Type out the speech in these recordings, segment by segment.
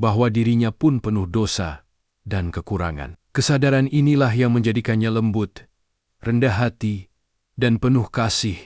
bahwa dirinya pun penuh dosa dan kekurangan. Kesadaran inilah yang menjadikannya lembut, rendah hati, dan penuh kasih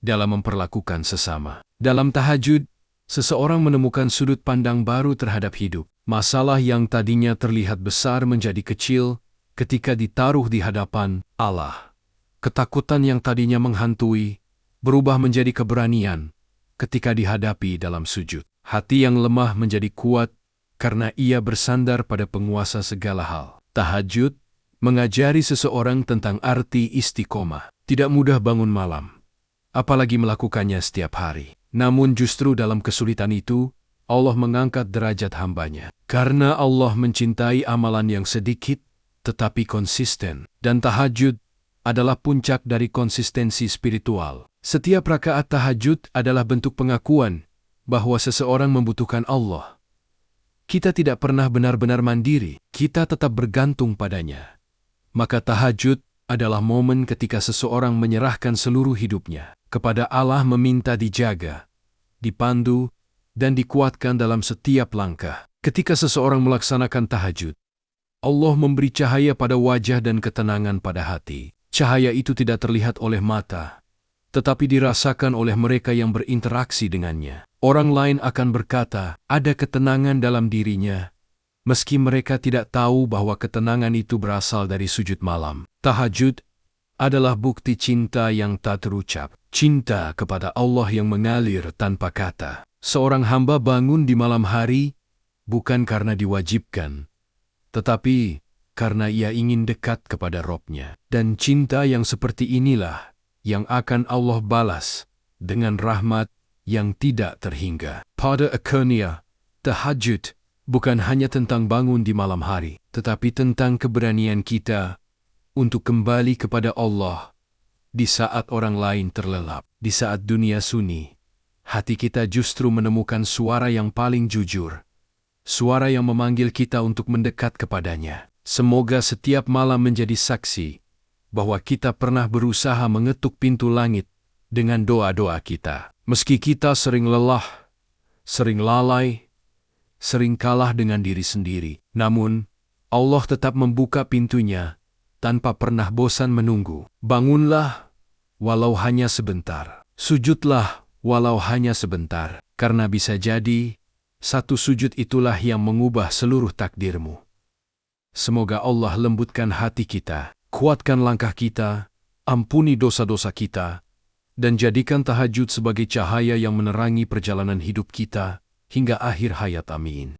dalam memperlakukan sesama. Dalam tahajud, seseorang menemukan sudut pandang baru terhadap hidup. Masalah yang tadinya terlihat besar menjadi kecil ketika ditaruh di hadapan Allah. Ketakutan yang tadinya menghantui berubah menjadi keberanian ketika dihadapi dalam sujud. Hati yang lemah menjadi kuat karena ia bersandar pada penguasa segala hal. Tahajud mengajari seseorang tentang arti istiqomah. Tidak mudah bangun malam, apalagi melakukannya setiap hari. Namun justru dalam kesulitan itu, Allah mengangkat derajat hambanya. Karena Allah mencintai amalan yang sedikit, tetapi konsisten. Dan tahajud adalah puncak dari konsistensi spiritual. Setiap rakaat tahajud adalah bentuk pengakuan bahwa seseorang membutuhkan Allah. Kita tidak pernah benar-benar mandiri, kita tetap bergantung padanya. Maka tahajud adalah momen ketika seseorang menyerahkan seluruh hidupnya kepada Allah, meminta dijaga, dipandu, dan dikuatkan dalam setiap langkah. Ketika seseorang melaksanakan tahajud, Allah memberi cahaya pada wajah dan ketenangan pada hati. Cahaya itu tidak terlihat oleh mata, tetapi dirasakan oleh mereka yang berinteraksi dengannya. Orang lain akan berkata, ada ketenangan dalam dirinya, meski mereka tidak tahu bahwa ketenangan itu berasal dari sujud malam. Tahajud adalah bukti cinta yang tak terucap. Cinta kepada Allah yang mengalir tanpa kata. Seorang hamba bangun di malam hari bukan karena diwajibkan, tetapi karena ia ingin dekat kepada Robnya. Dan cinta yang seperti inilah yang akan Allah balas dengan rahmat yang tidak terhingga. Pada akhirnya, tahajud bukan hanya tentang bangun di malam hari, tetapi tentang keberanian kita untuk kembali kepada Allah di saat orang lain terlelap. Di saat dunia sunyi, hati kita justru menemukan suara yang paling jujur, suara yang memanggil kita untuk mendekat kepadanya. Semoga setiap malam menjadi saksi bahwa kita pernah berusaha mengetuk pintu langit dengan doa-doa kita. Meski kita sering lelah, sering lalai, sering kalah dengan diri sendiri, namun Allah tetap membuka pintunya tanpa pernah bosan menunggu. Bangunlah walau hanya sebentar. Sujudlah walau hanya sebentar. Karena bisa jadi, satu sujud itulah yang mengubah seluruh takdirmu. Semoga Allah lembutkan hati kita, kuatkan langkah kita, ampuni dosa-dosa kita, dan jadikan tahajud sebagai cahaya yang menerangi perjalanan hidup kita hingga akhir hayat. Amin.